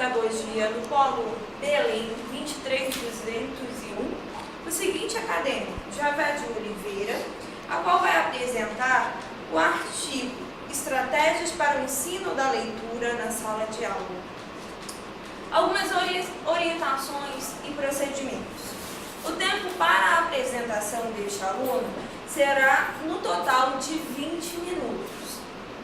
Pedagogia no Polo Belém 23201, o seguinte acadêmico, Javé de Oliveira, a qual vai apresentar o artigo Estratégias para o Ensino da Leitura na Sala de Aula. Algumas orientações e procedimentos. O tempo para a apresentação deste aluno será no total de 20 minutos.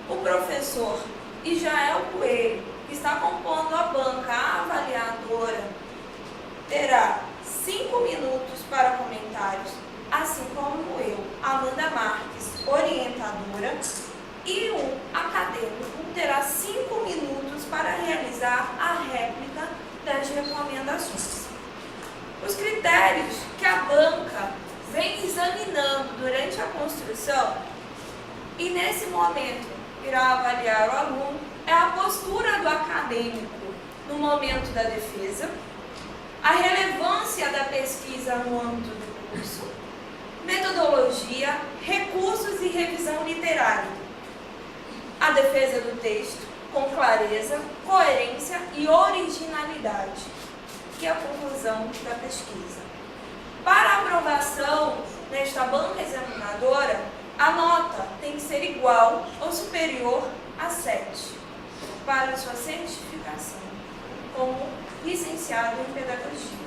O professor Israel Coelho, que está compondo a banca avaliadora, terá 5 minutos para comentários, assim como eu, Amanda Marques, orientadora, e o acadêmico terá 5 minutos para realizar a réplica das recomendações. Os critérios que a banca vem examinando durante a construção e nesse momento irá avaliar o aluno é a postura do acadêmico no momento da defesa, a relevância da pesquisa no âmbito do curso, metodologia, recursos e revisão literária, a defesa do texto com clareza, coerência e originalidade, e a conclusão da pesquisa. Para aprovação nesta banca examinadora, a nota tem que ser igual ou superior a 7, para sua certificação como licenciado em Pedagogia.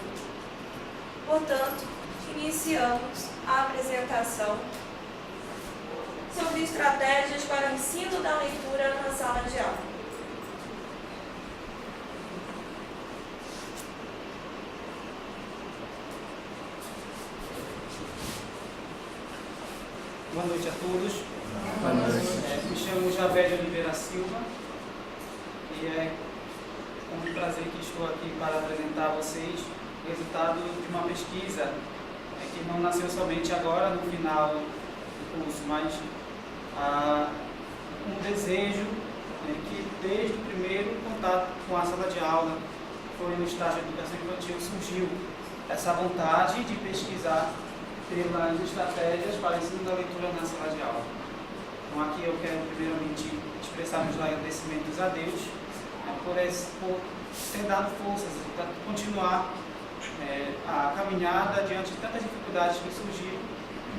Portanto, iniciamos a apresentação sobre estratégias para o ensino da leitura na sala de aula. Boa noite a todos. Boa noite. Me chamo Javé de Oliveira Silva e é com muito prazer que estou aqui para apresentar a vocês o resultado de uma pesquisa que não nasceu somente agora no final do curso, mas um desejo que desde o primeiro contato com a sala de aula, foi no estágio de educação infantil, surgiu essa vontade de pesquisar pelas estratégias para o ensino da leitura na sala de aula. Então aqui eu quero primeiramente expressar meus agradecimentos a Deus por ter dado forças para continuar a caminhada diante de tantas dificuldades que surgiram,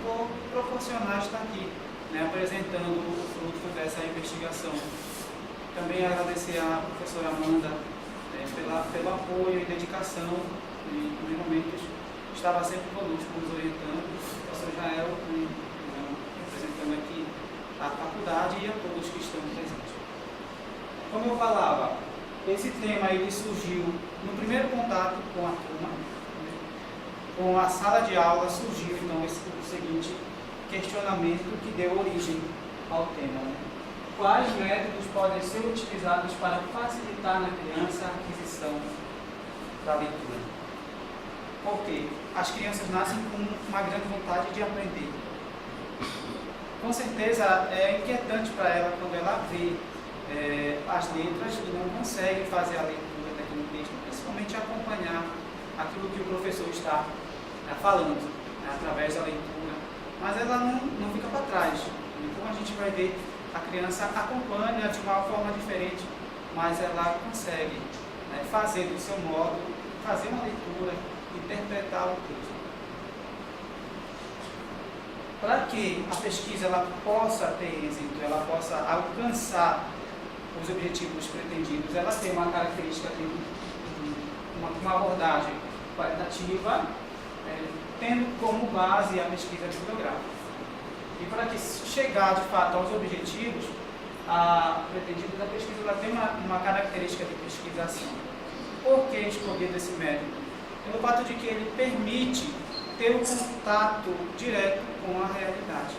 por proporcionar estar aqui, apresentando o fruto dessa investigação. Também agradecer à professora Amanda pelo apoio e dedicação, e em primeiros momentos estava sempre conosco, nos orientando, o professor Jael, representando aqui a faculdade e a todos que estão presentes. Como eu falava, esse tema ele surgiu no primeiro contato com a turma, com a sala de aula, surgiu então o seguinte questionamento que deu origem ao tema. Quais métodos podem ser utilizados para facilitar na criança a aquisição da leitura? Porque as crianças nascem com uma grande vontade de aprender. Com certeza é inquietante para ela quando ela vê as letras e não consegue fazer a leitura daquele texto, principalmente acompanhar aquilo que o professor está falando, através da leitura, mas ela não fica para trás. Então a gente vai ver a criança acompanha de uma forma diferente, mas ela consegue fazer do seu modo, fazer uma leitura, interpretar o texto. Para que a pesquisa ela possa ter êxito, ela possa alcançar os objetivos pretendidos, ela tem uma característica, tem uma abordagem qualitativa, tendo como base a pesquisa bibliográfica. E para que chegar de fato aos objetivos pretendidos da pesquisa, ela tem uma característica de pesquisação. Por que escolher esse método? Pelo fato de que ele permite ter um contato direto com a realidade.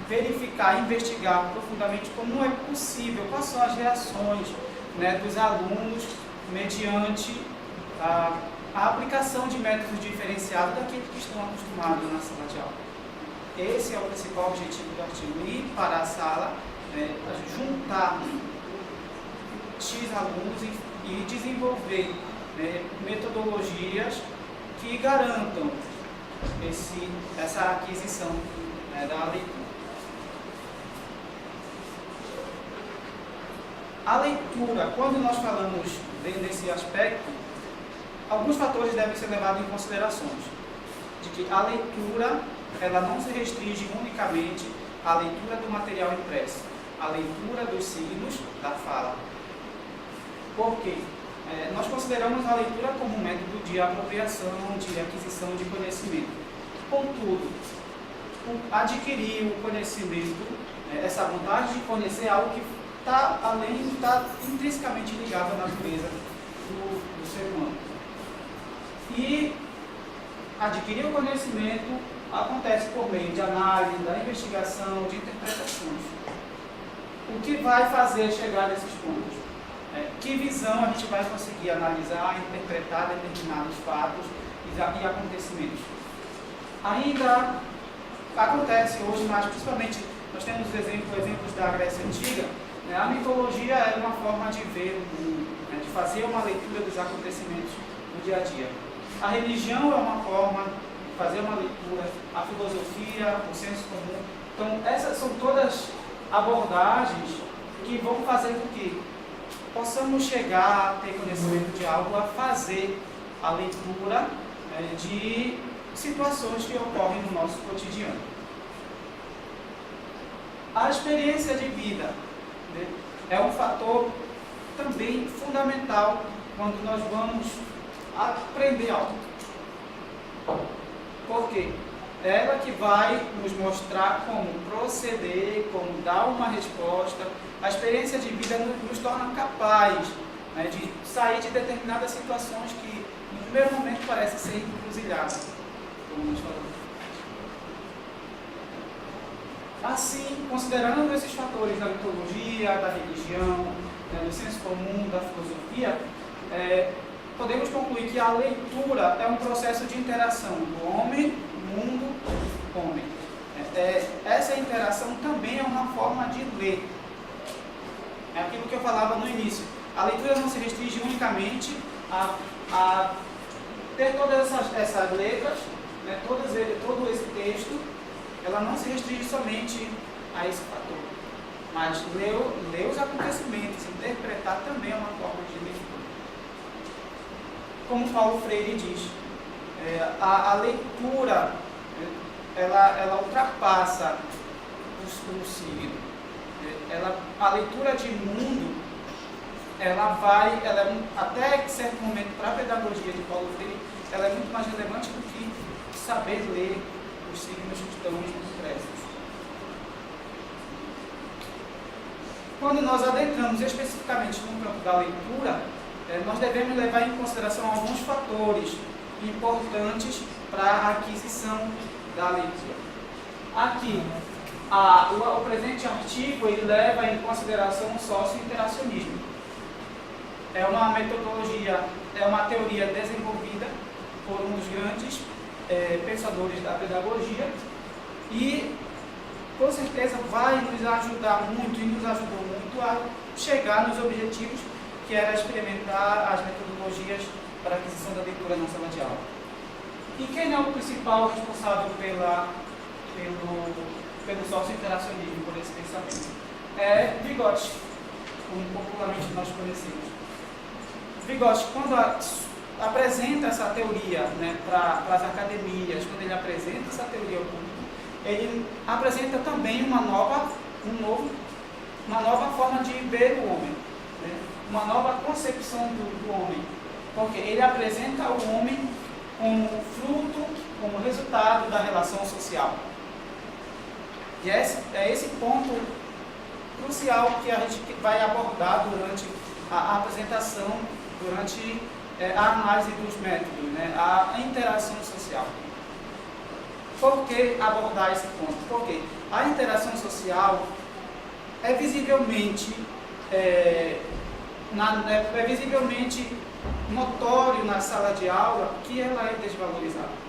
Verificar, investigar profundamente como é possível, quais são as reações dos alunos mediante a aplicação de métodos diferenciados daqueles que estão acostumados na sala de aula. Esse é o principal objetivo do artigo, ir para a sala, juntar X alunos e desenvolver metodologias que garantam essa aquisição da leitura. A leitura, quando nós falamos desse aspecto, alguns fatores devem ser levados em considerações. De que a leitura, ela não se restringe unicamente à leitura do material impresso, à leitura dos signos da fala. Por quê? Nós consideramos a leitura como um método de apropriação, de aquisição de conhecimento. Contudo, adquirir o conhecimento, essa vontade de conhecer algo que está intrinsecamente ligado à natureza do ser humano. E adquirir o conhecimento acontece por meio de análise, da investigação, de interpretações. O que vai fazer chegar nesses pontos? Que visão a gente vai conseguir analisar, interpretar determinados fatos e acontecimentos? Ainda acontece hoje, mas principalmente nós temos exemplos da Grécia Antiga. A mitologia é uma forma de ver o mundo, de fazer uma leitura dos acontecimentos do dia a dia. A religião é uma forma de fazer uma leitura, a filosofia, o senso comum. Então, essas são todas abordagens que vão fazer com que possamos chegar a ter conhecimento de algo, a fazer a leitura de situações que ocorrem no nosso cotidiano. A experiência de vida é um fator também fundamental quando nós vamos aprender algo. Por quê? É ela que vai nos mostrar como proceder, como dar uma resposta. A experiência de vida nos torna capazes de sair de determinadas situações que, no primeiro momento, parecem ser encruzilhadas, como nós falamos. Assim, considerando esses fatores da mitologia, da religião, do senso comum, da filosofia, podemos concluir que a leitura é um processo de interação do homem, mundo, homem. Essa interação também é uma forma de ler. É aquilo que eu falava no início. A leitura não se restringe unicamente a ter todas essas letras, todo esse texto. Ela não se restringe somente a esse fator. Mas ler os acontecimentos, interpretar também é uma forma de leitura. Como Paulo Freire diz, a leitura ela ultrapassa o signo. A leitura de mundo, até certo momento, para a pedagogia de Paulo Freire, ela é muito mais relevante do que saber ler os signos que estão impressos. Quando nós adentramos especificamente no campo da leitura, nós devemos levar em consideração alguns fatores importantes para a aquisição da leitura. Aqui, o presente artigo ele leva em consideração o socio-interacionismo. É uma metodologia, é uma teoria desenvolvida por um dos grandes pensadores da pedagogia e, com certeza, vai nos ajudar muito e nos ajudou muito a chegar nos objetivos que era experimentar as metodologias para a aquisição da leitura na sala de aula. E quem é o principal responsável pelo socio-interacionismo, por esse pensamento? É Vygotsky, como popularmente nós conhecemos. Vygotsky, quando apresenta essa teoria para as academias, quando ele apresenta essa teoria ao público, ele apresenta também uma nova forma de ver o homem, uma nova concepção do homem, porque ele apresenta o homem como fruto, como resultado da relação social. E é esse ponto crucial que a gente vai abordar durante a apresentação, durante a análise dos métodos, a interação social. Por que abordar esse ponto? Porque a interação social é visivelmente notório na sala de aula que ela é desvalorizada.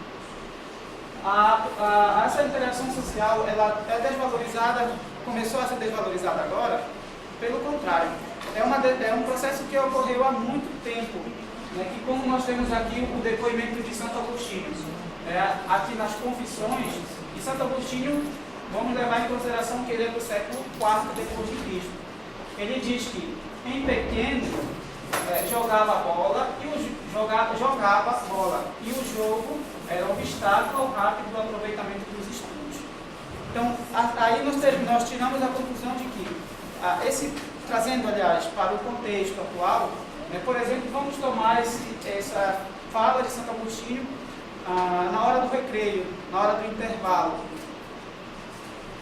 Essa interação social ela é desvalorizada, começou a ser desvalorizada agora, pelo contrário. É um processo que ocorreu há muito tempo, que como nós temos aqui o depoimento de Santo Agostinho, aqui nas Confissões, e Santo Agostinho, vamos levar em consideração que ele é do século IV depois de Cristo. Ele diz que, em pequeno, jogava bola e o jogo era um obstáculo ao rápido aproveitamento dos estudos. Então, aí nós tiramos a conclusão de que, trazendo, aliás, para o contexto atual, por exemplo, vamos tomar essa fala de Santo Agostinho na hora do recreio, na hora do intervalo.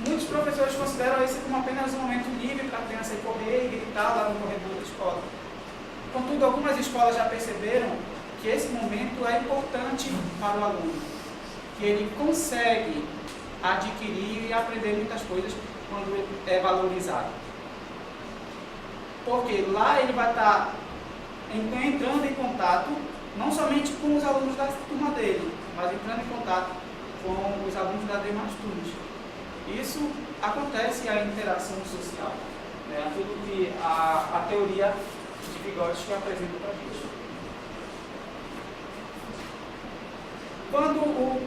Muitos professores consideram esse como apenas um momento livre para a criança ir correr e gritar lá no corredor da escola. Contudo, algumas escolas já perceberam que esse momento é importante para o aluno, que ele consegue adquirir e aprender muitas coisas quando é valorizado. Porque lá ele vai estar entrando em contato não somente com os alunos da turma dele, mas entrando em contato com os alunos das demais turmas. Isso acontece a interação social, aquilo que a teoria de Vygotsky apresenta para a gente. Quando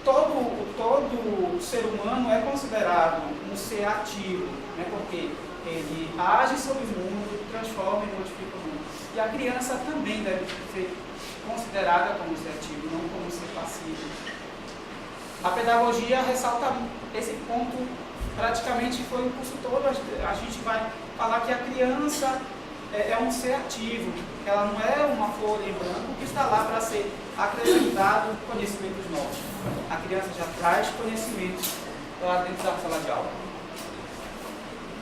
todo ser humano é considerado um ser ativo, porque ele age sobre o mundo, transforma e modifica o mundo. E a criança também deve ser considerada como ser ativo, não como ser passivo. A pedagogia ressalta esse ponto, praticamente foi o curso todo. A gente vai falar que a criança é um ser ativo, ela não é uma folha em branco que está lá para ser acrescentado conhecimentos novos. A criança já traz conhecimentos lá dentro da sala de aula.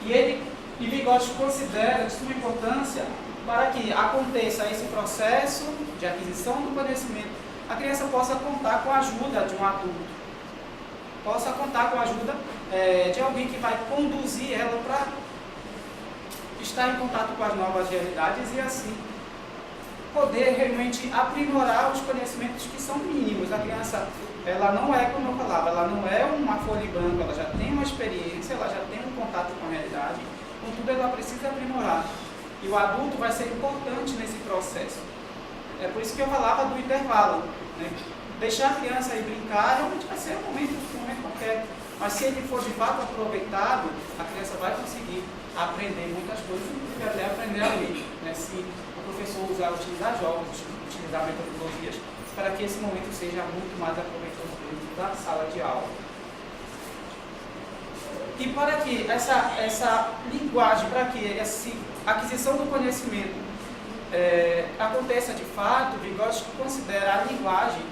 E Vygotsky considera de suma importância para que aconteça esse processo de aquisição do conhecimento, a criança possa contar com a ajuda de um adulto, possa contar com a ajuda de alguém que vai conduzir ela para estar em contato com as novas realidades e assim poder realmente aprimorar os conhecimentos que são mínimos. A criança, ela não é, como eu falava, ela não é uma folha em branco, ela já tem uma experiência, ela já tem um contato com a realidade, contudo ela precisa aprimorar. E o adulto vai ser importante nesse processo. É por isso que eu falava do intervalo. Deixar a criança ir brincar realmente vai ser um momento qualquer. Mas se ele for de fato aproveitado, a criança vai conseguir aprender muitas coisas, inclusive até aprender a ler. Se o professor utilizar jogos, utilizar metodologias, para que esse momento seja muito mais aproveitoso dentro da sala de aula. E para que essa linguagem, para que essa aquisição do conhecimento aconteça de fato, Vygotsky considera a linguagem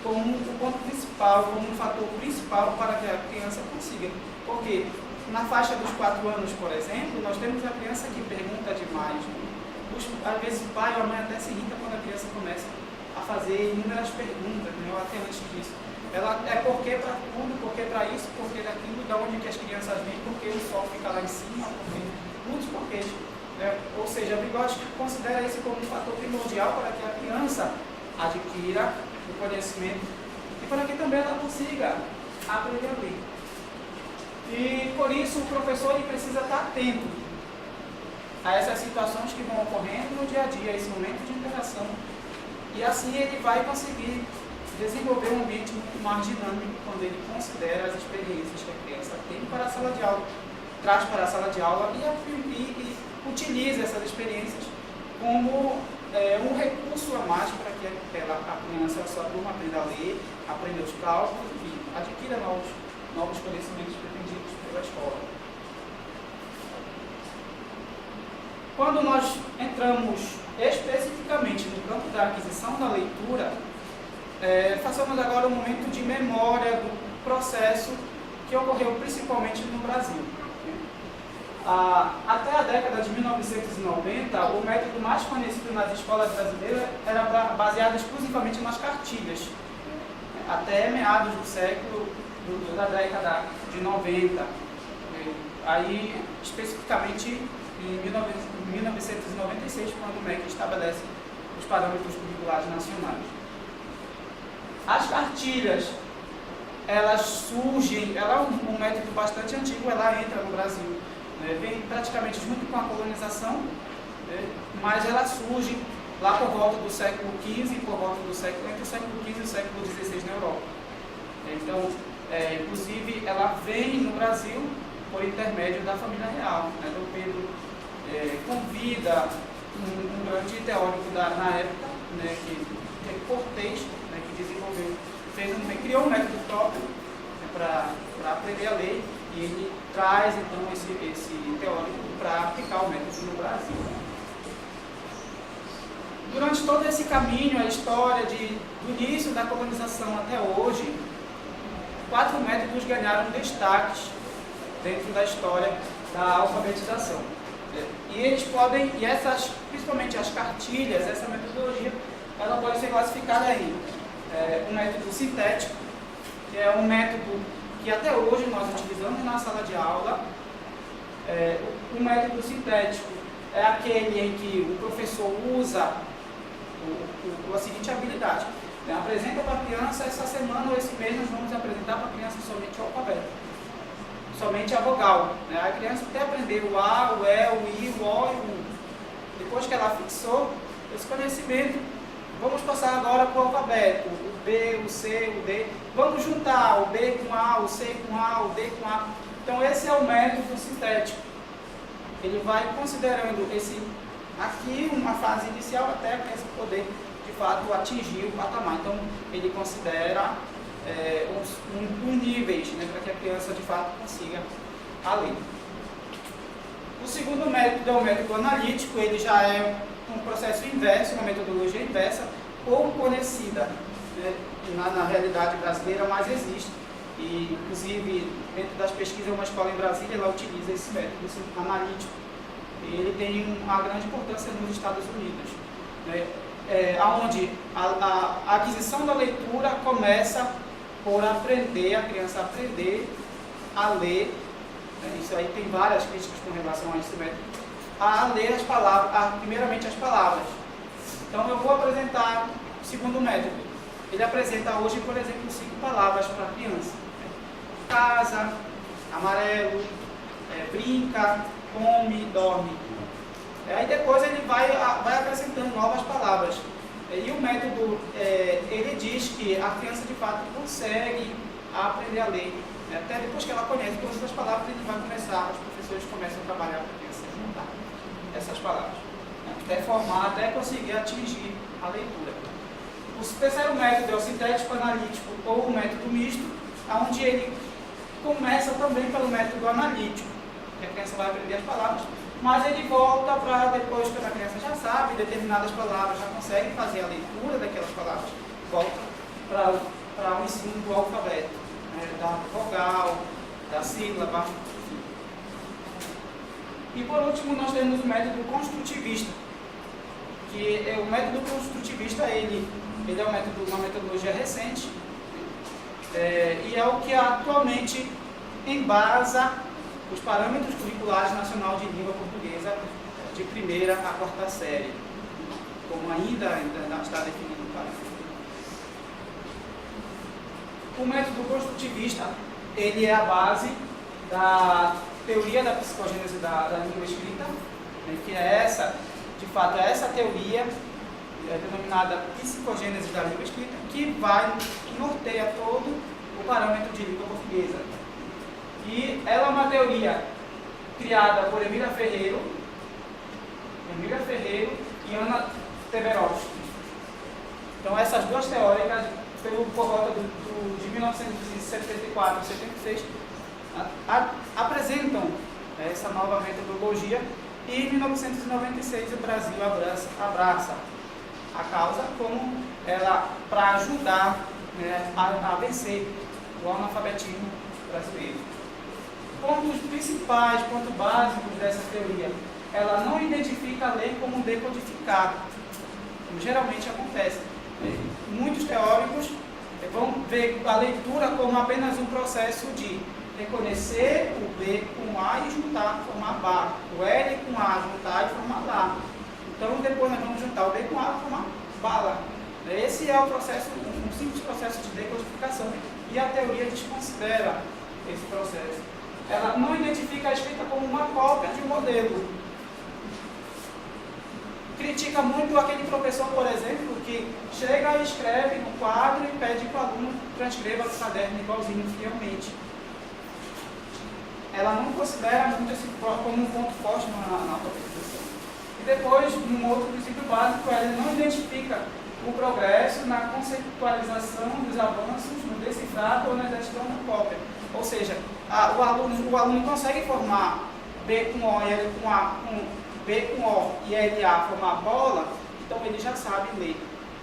como um ponto principal, como um fator principal para que a criança consiga. Porque na faixa dos 4 anos, por exemplo, nós temos a criança que pergunta demais. Às vezes o pai ou a mãe até se irrita quando a criança começa a fazer inúmeras perguntas, até antes disso. Ela é por que para tudo, por que para isso, por que daquilo, de onde que as crianças vêm, por que o sol fica lá em cima, porque muitos porquês. Ou seja, Vygotsky considera esse como um fator primordial para que a criança adquira o conhecimento e para que também ela consiga aprender a ler. E por isso o professor ele precisa estar atento a essas situações que vão ocorrendo no dia a dia, esse momento de interação. E assim ele vai conseguir desenvolver um ambiente muito mais dinâmico quando ele considera as experiências que a criança tem para a sala de aula, traz para a sala de aula e utiliza essas experiências como um recurso a mais para que a criança, a sua turma, aprenda a ler, aprenda os cálculos e adquira novos conhecimentos pretendidos pela escola. Quando nós entramos especificamente no campo da aquisição da leitura, façamos agora um momento de memória do processo que ocorreu principalmente no Brasil. Até a década de 1990, o método mais conhecido nas escolas brasileiras era baseado exclusivamente nas cartilhas. Até meados do século, da década de 90. Aí, especificamente, em 1996, quando o MEC estabelece os parâmetros curriculares nacionais. As cartilhas, elas surgem, ela é um método bastante antigo, ela entra no Brasil. Vem praticamente junto com a colonização, mas ela surge lá por volta do século XV, entre o século XV e o século XVI na Europa. Então, inclusive, ela vem no Brasil por intermédio da família real. Né? Dom Pedro convida um grande teórico na época, né, que é Cortês, né, que desenvolveu, criou um método próprio, né, para aprender a lei, e ele traz então esse teórico para aplicar o método no Brasil. Durante todo esse caminho, a história do início da colonização até hoje, 4 métodos ganharam destaques dentro da história da alfabetização. E eles podem, principalmente as cartilhas, essa metodologia, ela pode ser classificada em um método sintético, que é um método que até hoje nós utilizamos na sala de aula. O método sintético é aquele em que o professor usa a seguinte habilidade. Apresenta para a criança, essa semana ou esse mês nós vamos apresentar para a criança somente o alfabeto, somente a vogal. A criança até aprender o A, o E, o I, o O e o U. Depois que ela fixou esse conhecimento, vamos passar agora para o alfabeto, o B, o C, o D. Vamos juntar o B com A, o C com A, o D com A. Então esse é o método sintético. Ele vai considerando aqui uma fase inicial até a criança poder, de fato, atingir o patamar. Então ele considera uns níveis, né, para que a criança, de fato, consiga a lei. O segundo método é o método analítico. Ele já é um processo inverso, uma metodologia inversa, pouco conhecida, né, na realidade brasileira, mas existe. E, inclusive, dentro das pesquisas, uma escola em Brasília, ela utiliza esse método analítico. E ele tem uma grande importância nos Estados Unidos, né, onde a aquisição da leitura começa por aprender, a criança aprender a ler. Isso aí tem várias críticas com relação a esse método. A ler as palavras, primeiramente as palavras. Então eu vou apresentar o segundo método. Ele apresenta hoje, por exemplo, 5 palavras para a criança. Casa, amarelo, brinca, come, dorme. Aí depois ele vai acrescentando novas palavras. E o método, ele diz que a criança de fato consegue aprender a ler. Até depois que ela conhece todas as palavras, ele vai começar, os professores começam a trabalhar para a criança juntar essas palavras, até formar, até conseguir atingir a leitura. O terceiro método é o sintético analítico ou o método misto, onde ele começa também pelo método analítico, que a criança vai aprender as palavras, mas ele volta para depois, quando a criança já sabe determinadas palavras, já consegue fazer a leitura daquelas palavras, volta para o ensino do alfabeto, da vogal, da sílaba. E por último nós temos o método construtivista, que o método construtivista ele é uma metodologia recente, e é o que atualmente embasa os parâmetros curriculares nacional de língua portuguesa de 1ª a 4ª série, como ainda está definido no parágrafo. O método construtivista, ele é a base da teoria da psicogênese da língua escrita, que é essa teoria denominada psicogênese da língua escrita, que norteia todo o parâmetro de língua portuguesa. E ela é uma teoria criada por Emília Ferreiro e Ana Teberovsky. Então essas duas teóricas, por volta de 1974 e 76, apresentam essa nova metodologia, e em 1996 o Brasil abraça a causa como para ajudar a vencer o analfabetismo brasileiro. Pontos principais, pontos básicos dessa teoria: ela não identifica a lei como decodificada, como geralmente acontece. Muitos teóricos vão ver a leitura como apenas um processo de reconhecer o B com A e juntar, formar Bá, o L com A, juntar e formar Lá. Então depois nós vamos juntar o B com A e formar Bala. Esse é o processo, um simples processo de decodificação, e a teoria desconsidera esse processo. Ela não identifica a escrita como uma cópia de um modelo. Critica muito aquele professor, por exemplo, que chega e escreve no quadro e pede que o aluno transcreva no caderno igualzinho, fielmente. ela não considera muito esse como um ponto forte na alfabetização. E depois, um outro princípio básico, ele não identifica o progresso na conceitualização dos avanços no decifrado ou na gestão da cópia. Ou seja, o aluno consegue formar B com O e L com A, com B com O e L A formar bola, então ele já sabe ler.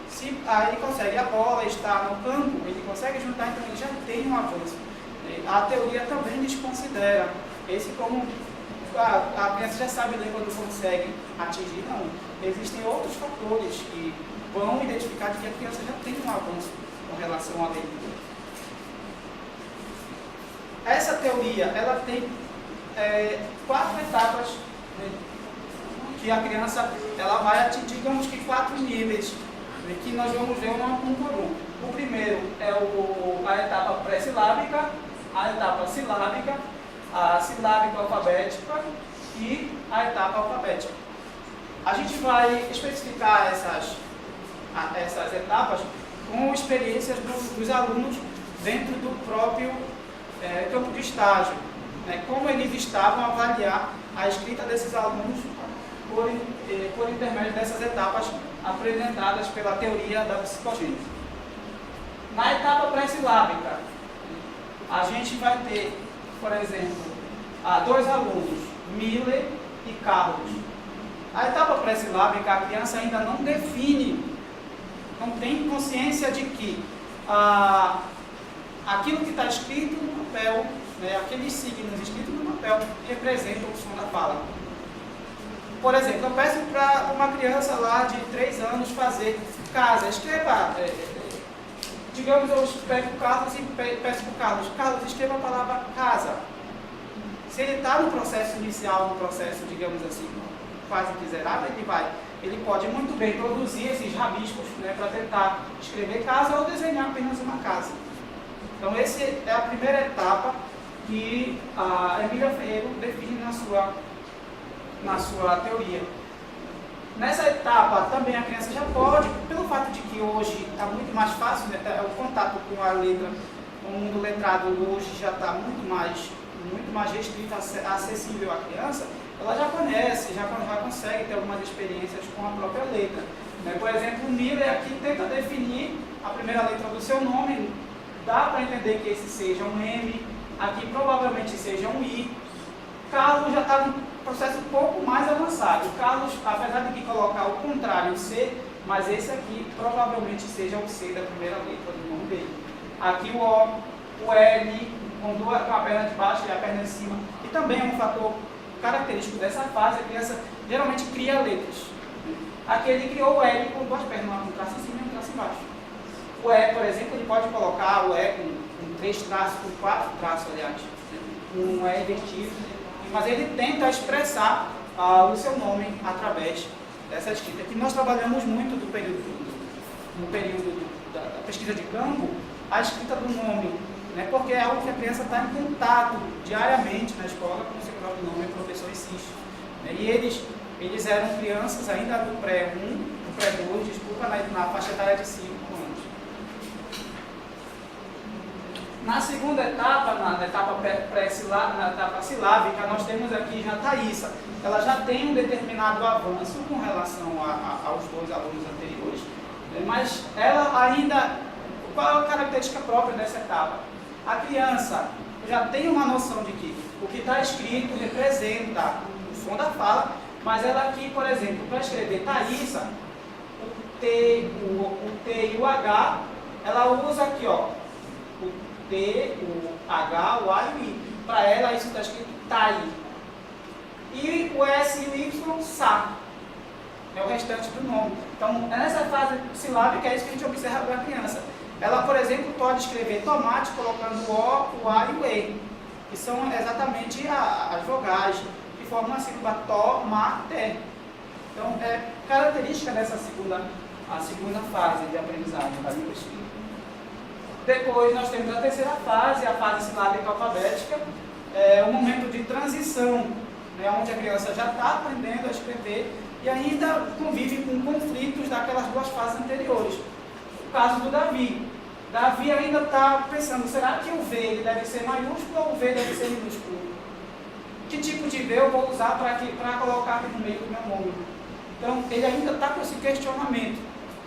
Se aí ele consegue, a bola está no campo, ele consegue juntar, então ele já tem um avanço. A teoria também desconsidera esse como a criança já sabe ler quando consegue atingir. Não, existem outros fatores que vão identificar que a criança já tem um avanço com relação à leitura. Essa teoria, ela tem 4 etapas, né, que a criança ela vai atingir, digamos que 4 níveis, né, que nós vamos ver um por um. O primeiro é a etapa pré-silábica, a etapa silábica, a silábica alfabética e a etapa alfabética. A gente vai especificar essas etapas com experiências dos alunos dentro do próprio campo de estágio, né? Como eles estavam a avaliar a escrita desses alunos por intermédio dessas etapas apresentadas pela teoria da psicogênese. Na etapa pré-silábica, a gente vai ter, por exemplo, 2 alunos, Miller e Carlos. A etapa pré-silábica, a criança ainda não define, não tem consciência de que aquilo que está escrito no papel, né, aqueles signos escritos no papel, representam o som da fala. Por exemplo, eu peço para uma criança lá de 3 anos fazer casa, escreva, digamos, eu pego o Carlos e peço para o Carlos, escreva a palavra casa. Se ele está no processo inicial, no processo, digamos assim, quase que zerado, ele pode muito bem produzir esses rabiscos, né, para tentar escrever casa ou desenhar apenas uma casa. Então, essa é a primeira etapa que a Emília Ferreiro define na sua teoria. Nessa etapa, também a criança já pode, pelo fato de que hoje está muito mais fácil, né, o contato com a letra, o mundo letrado hoje já está muito mais restrito, acessível à criança, ela já conhece, já consegue ter algumas experiências com a própria letra. Né? Por exemplo, o Miller aqui tenta definir a primeira letra do seu nome, dá para entender que esse seja um M, aqui provavelmente seja um I. Carlos já está num processo um pouco mais avançado. Carlos, apesar de que colocar o contrário, o C, mas esse aqui provavelmente seja o C da primeira letra do nome dele. Aqui o O, o L, com a perna de baixo e a perna de cima. E também é um fator característico dessa fase, a criança geralmente cria letras. Aqui ele criou o L com 2 pernas, um traço em cima e um traço embaixo. O E, por exemplo, ele pode colocar o E com 3 traços, com 4 traços, aliás, um E invertido, mas ele tenta expressar o seu nome através dessa escrita. Aqui nós trabalhamos muito no período da pesquisa de campo, a escrita do nome, né, porque é algo que a criança está em contato diariamente na escola com o seu próprio nome, o professor insiste. Né, e eles eram crianças ainda do pré-1, do pré-2, desculpa, na faixa etária de 5 anos. Na segunda etapa, na etapa na etapa silábica, nós temos aqui já a Thaísa. Ela já tem um determinado avanço com relação aos 2 alunos anteriores, né, mas ela ainda, qual é a característica própria dessa etapa? A criança já tem uma noção de que o que está escrito representa o som da fala, mas ela aqui, por exemplo, para escrever Thaísa, o T e o H, ela usa aqui, ó, o T, o H, o A e o I. Para ela, isso está escrito Tai. E o S e o Y, Sa. É o restante do nome. Então, é nessa fase silábica, é isso que a gente observa da criança. Ela, por exemplo, pode escrever tomate colocando o A e o E, que são exatamente as vogais que formam a sílaba tomate. Então, é característica dessa segunda fase de aprendizagem da língua escrita. Depois, nós temos a terceira fase, a fase silábica alfabética, um momento de transição, né, onde a criança já está aprendendo a escrever e ainda convive com conflitos daquelas 2 fases anteriores. O caso do Davi. Davi ainda está pensando, será que o V ele deve ser maiúsculo ou o V deve ser minúsculo? Que tipo de V eu vou usar para colocar aqui no meio do meu nome? Então, ele ainda está com esse questionamento.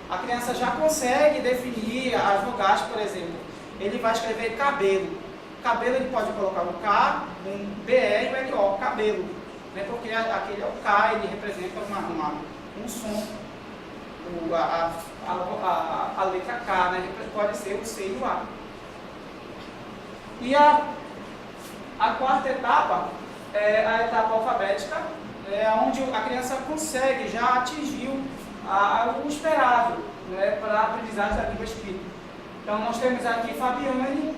A criança já consegue definir as vogais, por exemplo. Ele vai escrever cabelo. Cabelo ele pode colocar um K, um BR e um LO, cabelo. Né? Porque aquele é o K, ele representa um som. A letra K, né? Pode ser o C e o A. E a quarta etapa é a etapa alfabética, onde a criança consegue, já atingiu o esperado, né, para a aprendizagem da língua escrita. Então nós temos aqui Fabiane,